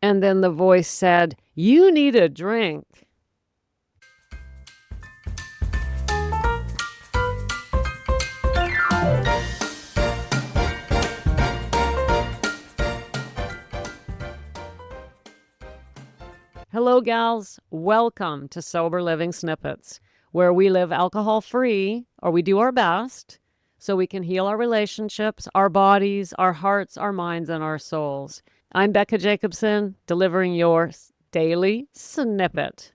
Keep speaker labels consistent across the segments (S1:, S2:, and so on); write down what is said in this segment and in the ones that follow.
S1: And then the voice said, "You need a drink." Hello, gals. Welcome to Sober Living Snippets, where we live alcohol-free, or we do our best, so we can heal our relationships, our bodies, our hearts, our minds, and our souls. I'm Becca Jacobson, delivering your daily snippet.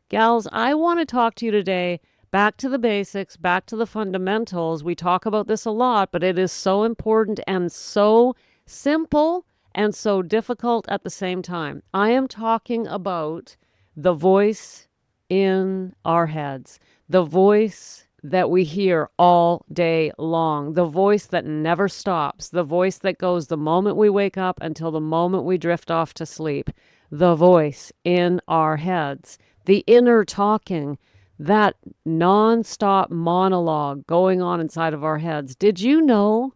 S1: Gals, I want to talk to you today back to the basics, back to the fundamentals. We talk about this a lot, but it is so important and so simple and so difficult at the same time. I am talking about the voice in our heads, the voice that we hear all day long, the voice that never stops, the voice that goes the moment we wake up until the moment we drift off to sleep, the voice in our heads, the inner talking, that nonstop monologue going on inside of our heads. Did you know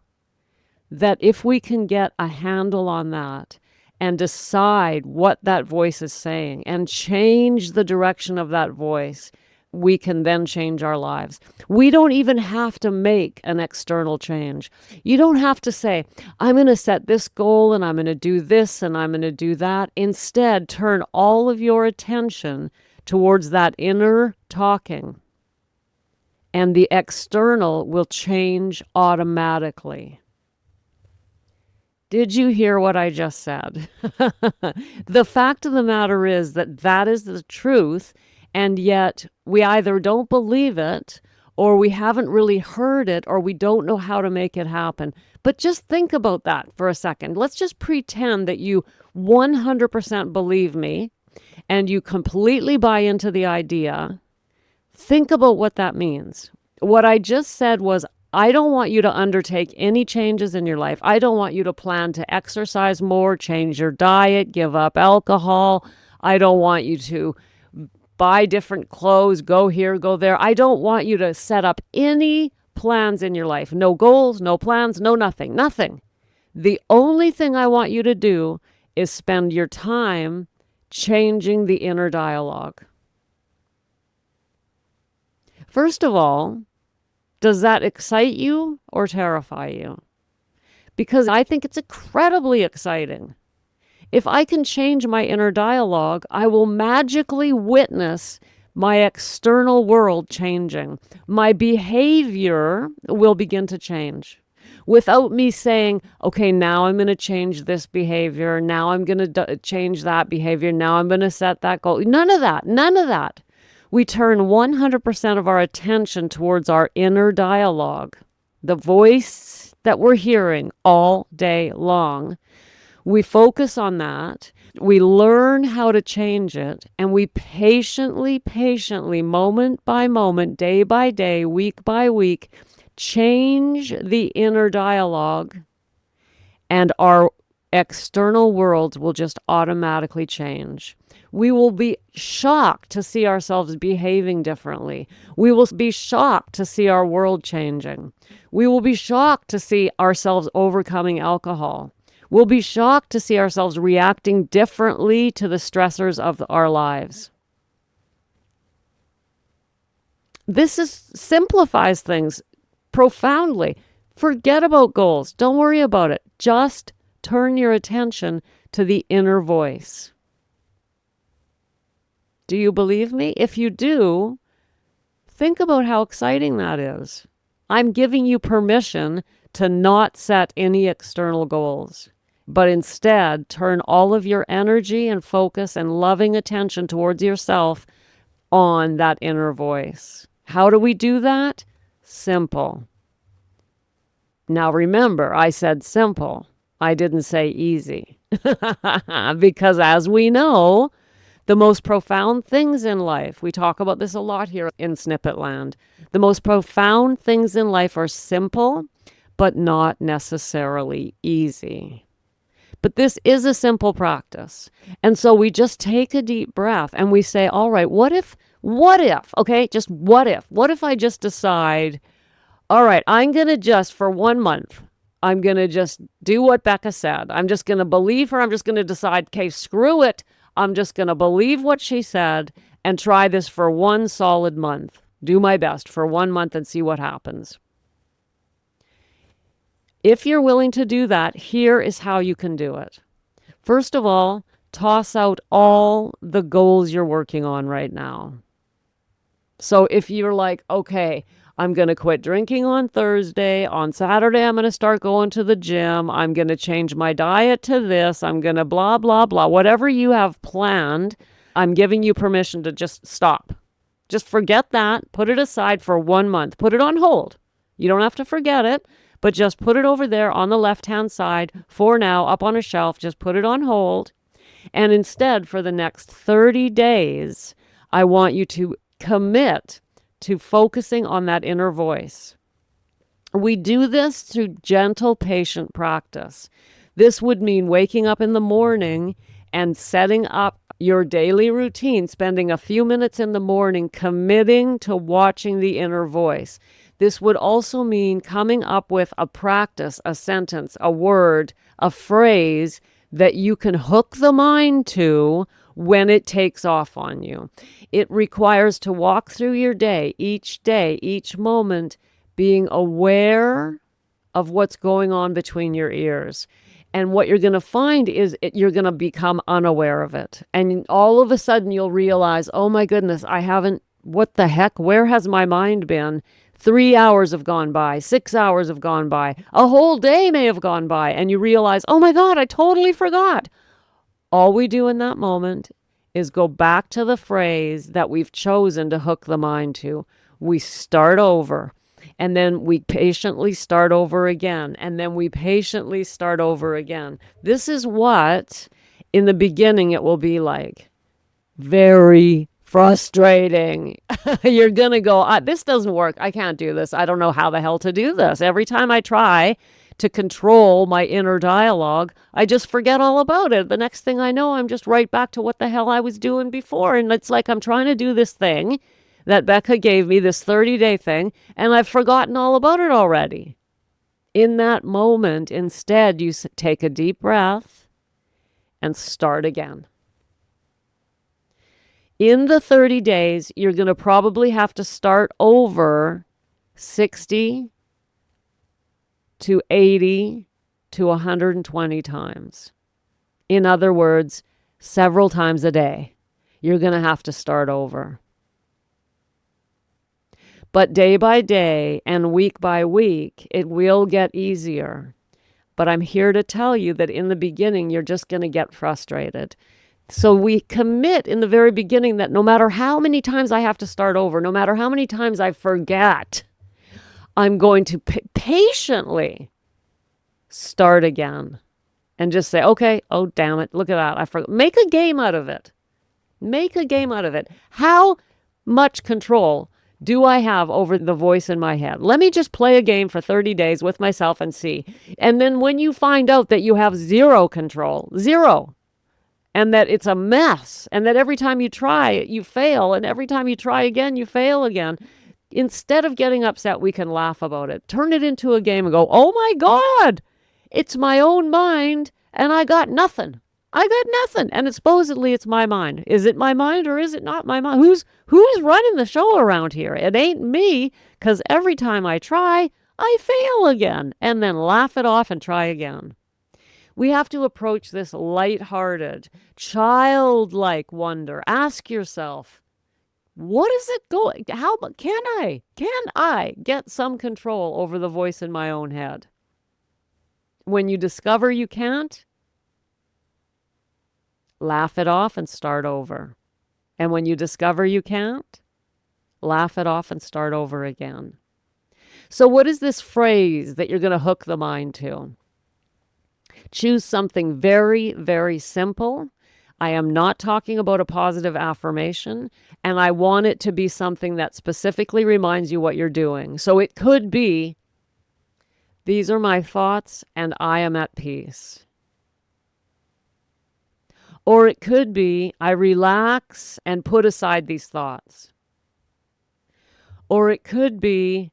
S1: that if we can get a handle on that and decide what that voice is saying and change the direction of that voice, we can then change our lives? We don't even have to make an external change. You don't have to say, I'm going to set this goal and I'm going to do this and I'm going to do that. Instead, turn all of your attention towards that inner talking, and the external will change automatically. Did you hear what I just said? The fact of the matter is that is the truth, and yet we either don't believe it, or we haven't really heard it, or we don't know how to make it happen. But just think about that for a second. Let's just pretend that you 100% believe me, and you completely buy into the idea. Think about what that means. What I just said was, I don't want you to undertake any changes in your life. I don't want you to plan to exercise more, change your diet, give up alcohol. I don't want you to buy different clothes, go here, go there. I don't want you to set up any plans in your life. No goals, no plans, no nothing, nothing. The only thing I want you to do is spend your time changing the inner dialogue. First of all, does that excite you or terrify you? Because I think it's incredibly exciting. If I can change my inner dialogue, I will magically witness my external world changing. My behavior will begin to change without me saying, okay, now I'm going to change this behavior. Now I'm going to change that behavior. Now I'm going to set that goal. None of that. None of that. We turn 100% of our attention towards our inner dialogue, the voice that we're hearing all day long. We focus on that. We learn how to change it, and we patiently, moment by moment, day by day, week by week, change the inner dialogue, and our external worlds will just automatically change. We will be shocked to see ourselves behaving differently. We will be shocked to see our world changing. We will be shocked to see ourselves overcoming alcohol. We'll be shocked to see ourselves reacting differently to the stressors of our lives. This simplifies things profoundly. Forget about goals. Don't worry about it. Just turn your attention to the inner voice. Do you believe me? If you do, think about how exciting that is. I'm giving you permission to not set any external goals, but instead turn all of your energy and focus and loving attention towards yourself on that inner voice. How do we do that? Simple. Now remember, I said simple. I didn't say easy. Because as we know, the most profound things in life, we talk about this a lot here in Snippet Land, the most profound things in life are simple, but not necessarily easy. But this is a simple practice. And so we just take a deep breath and we say, all right, what if, okay, just what if I just decide, all right, I'm going to just for 1 month, I'm going to just do what Becca said. I'm just going to believe her. I'm just going to decide, okay, screw it. I'm just going to believe what she said and try this for one solid month. Do my best for 1 month and see what happens. If you're willing to do that, here is how you can do it. First of all, toss out all the goals you're working on right now. So if you're like, okay, I'm going to quit drinking on Thursday. On Saturday, I'm going to start going to the gym. I'm going to change my diet to this. I'm going to blah, blah, blah. Whatever you have planned, I'm giving you permission to just stop. Just forget that. Put it aside for 1 month. Put it on hold. You don't have to forget it, but just put it over there on the left-hand side for now, up on a shelf. Just put it on hold. And instead, for the next 30 days, I want you to commit to focusing on that inner voice. We do this through gentle, patient practice. This would mean waking up in the morning and setting up your daily routine, spending a few minutes in the morning committing to watching the inner voice. This would also mean coming up with a practice, a sentence, a word, a phrase that you can hook the mind to when it takes off on you. It requires to walk through your day, each moment, being aware of what's going on between your ears. And what you're going to find is you're going to become unaware of it. And all of a sudden you'll realize, oh my goodness, what the heck? Where has my mind been? 3 hours have gone by, 6 hours have gone by, a whole day may have gone by. And you realize, oh my God, I totally forgot. All we do in that moment is go back to the phrase that we've chosen to hook the mind to. We start over, and then we patiently start over again, and then we patiently start over again. This is what, in the beginning, it will be like. Very frustrating. You're going to go, this doesn't work. I can't do this. I don't know how the hell to do this. Every time I try to control my inner dialogue, I just forget all about it. The next thing I know, I'm just right back to what the hell I was doing before. And it's like I'm trying to do this thing that Becca gave me, this 30-day thing, and I've forgotten all about it already. In that moment, instead, you take a deep breath and start again. In the 30 days, you're going to probably have to start over 60 to 80 to 120 times. In other words, several times a day, you're going to have to start over. But day by day and week by week, it will get easier. But I'm here to tell you that in the beginning, you're just going to get frustrated. So we commit in the very beginning that no matter how many times I have to start over, no matter how many times I forget, I'm going to patiently start again and just say, okay, oh, damn it. Look at that. I forgot. Make a game out of it. Make a game out of it. How much control do I have over the voice in my head? Let me just play a game for 30 days with myself and see. And then when you find out that you have zero control, zero, and that it's a mess, and that every time you try, you fail, and every time you try again, you fail again, instead of getting upset, we can laugh about it. Turn it into a game and go, oh my God, it's my own mind, and I got nothing. I got nothing. And supposedly it's my mind. Is it my mind or is it not my mind? Who's running the show around here? It ain't me, because every time I try, I fail again, and then laugh it off and try again. We have to approach this lighthearted, childlike wonder. Ask yourself, what is it going? How can I get some control over the voice in my own head? When you discover you can't, laugh it off and start over. And when you discover you can't, laugh it off and start over again. So what is this phrase that you're going to hook the mind to? Choose something very, very simple. I am not talking about a positive affirmation, and I want it to be something that specifically reminds you what you're doing. So it could be, these are my thoughts and I am at peace. Or it could be, I relax and put aside these thoughts. Or it could be,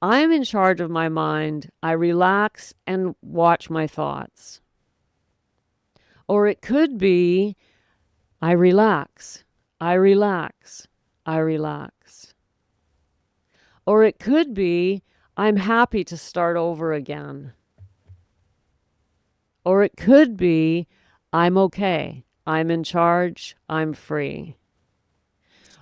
S1: I'm in charge of my mind. I relax and watch my thoughts. Or it could be, I relax, I relax, I relax. Or it could be, I'm happy to start over again. Or it could be, I'm okay, I'm in charge, I'm free.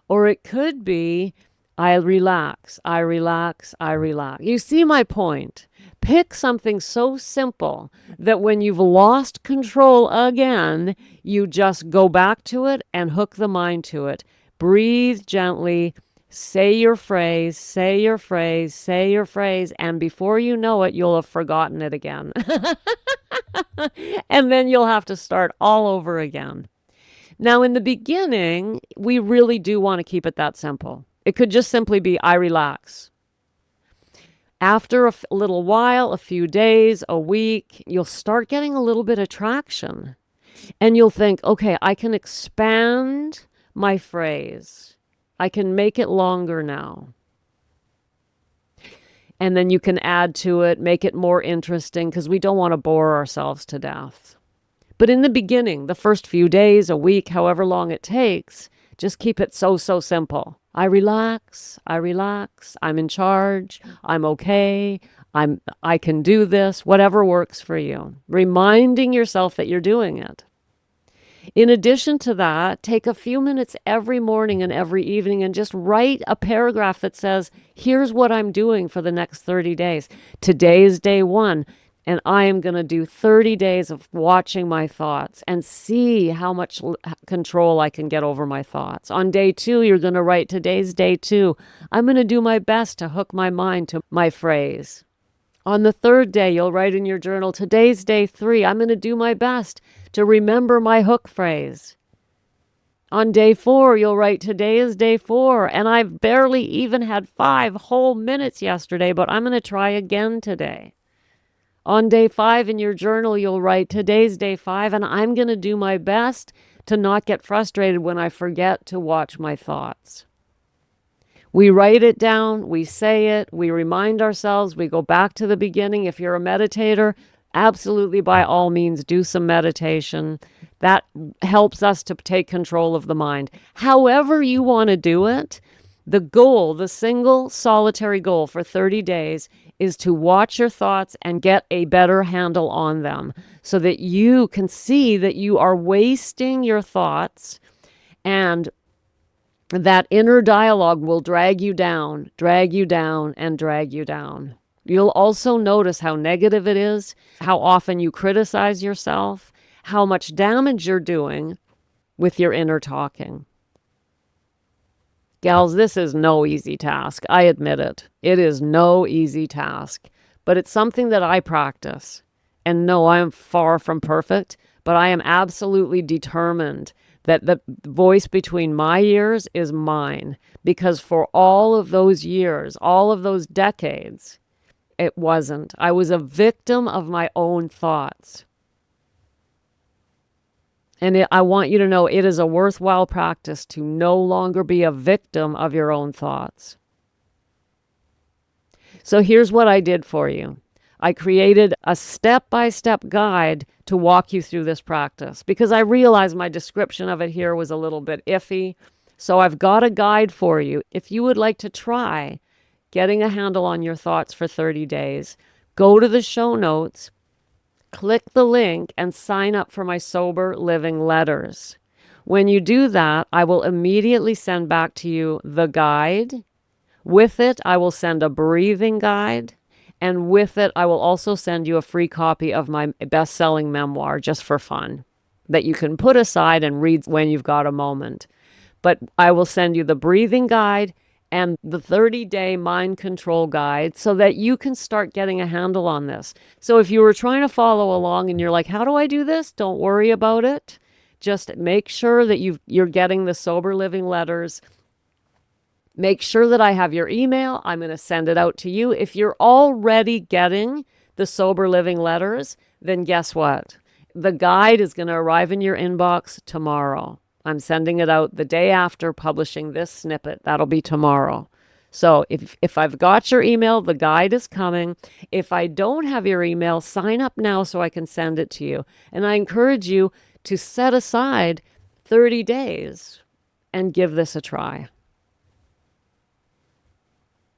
S1: Or it could be, I relax, I relax, I relax. You see my point? Pick something so simple that when you've lost control again, you just go back to it and hook the mind to it. Breathe gently, say your phrase, say your phrase, say your phrase, and before you know it, you'll have forgotten it again. And then you'll have to start all over again. Now, in the beginning, we really do want to keep it that simple. It could just simply be, I relax. After a little while, a few days, a week, you'll start getting a little bit of traction. And you'll think, okay, I can expand my phrase. I can make it longer now. And then you can add to it, make it more interesting, because we don't want to bore ourselves to death. But in the beginning, the first few days, a week, however long it takes, just keep it so simple. I relax, I'm in charge, I'm okay, I can do this, whatever works for you. Reminding yourself that you're doing it. In addition to that, take a few minutes every morning and every evening and just write a paragraph that says, here's what I'm doing for the next 30 days. Today is day 1. And I am going to do 30 days of watching my thoughts and see how much control I can get over my thoughts. On day 2, you're going to write, today's day 2. I'm going to do my best to hook my mind to my phrase. On the 3rd day, you'll write in your journal, today's day 3. I'm going to do my best to remember my hook phrase. On day 4, you'll write, today is day 4. And I've barely even had 5 whole minutes yesterday, but I'm going to try again today. On day 5 in your journal, you'll write, today's day 5, and I'm going to do my best to not get frustrated when I forget to watch my thoughts. We write it down, we say it, we remind ourselves, we go back to the beginning. If you're a meditator, absolutely by all means do some meditation. That helps us to take control of the mind. However you want to do it, the goal, the single solitary goal for 30 days is to watch your thoughts and get a better handle on them so that you can see that you are wasting your thoughts, and that inner dialogue will drag you down, and drag you down. You'll also notice how negative it is, how often you criticize yourself, how much damage you're doing with your inner talking. Gals, this is no easy task. I admit it. It is no easy task, but it's something that I practice. And no, I am far from perfect, but I am absolutely determined that the voice between my ears is mine, because for all of those years, all of those decades, it wasn't. I was a victim of my own thoughts. And I want you to know it is a worthwhile practice to no longer be a victim of your own thoughts. So here's what I did for you. I created a step-by-step guide to walk you through this practice because I realized my description of it here was a little bit iffy. So I've got a guide for you. If you would like to try getting a handle on your thoughts for 30 days, go to the show notes, click the link, and sign up for my Sober Living letters. When you do that, I will immediately send back to you the guide. With it, I will send a breathing guide. And with it, I will also send you a free copy of my best-selling memoir just for fun that you can put aside and read when you've got a moment. But I will send you the breathing guide and the 30-day mind control guide so that you can start getting a handle on this. So if you were trying to follow along and you're like, how do I do this? Don't worry about it. Just make sure that you're getting the Sober Living letters. Make sure that I have your email. I'm going to send it out to you. If you're already getting the Sober Living letters, then guess what? The guide is going to arrive in your inbox tomorrow. I'm sending it out the day after publishing this snippet. That'll be tomorrow. So if I've got your email, the guide is coming. If I don't have your email, sign up now so I can send it to you. And I encourage you to set aside 30 days and give this a try.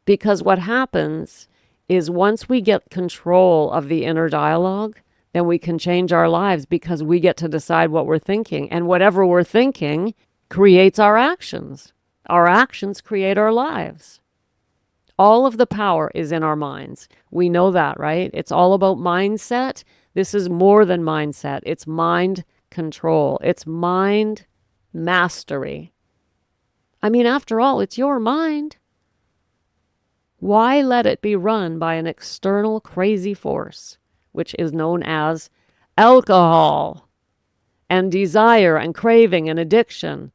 S1: Because what happens is once we get control of the inner dialogue, then we can change our lives because we get to decide what we're thinking. And whatever we're thinking creates our actions. Our actions create our lives. All of the power is in our minds. We know that, right? It's all about mindset. This is more than mindset. It's mind control. It's mind mastery. I mean, after all, it's your mind. Why let it be run by an external crazy force, which is known as alcohol and desire and craving and addiction?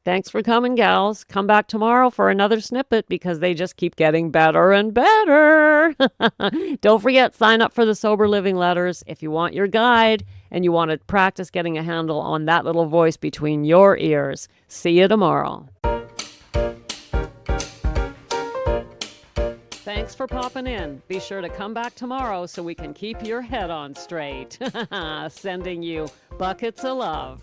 S1: Thanks for coming, gals. Come back tomorrow for another snippet because they just keep getting better and better. Don't forget, sign up for the Sober Living letters if you want your guide and you want to practice getting a handle on that little voice between your ears. See you tomorrow. Thanks for popping in. Be sure to come back tomorrow so we can keep your head on straight. Sending you buckets of love.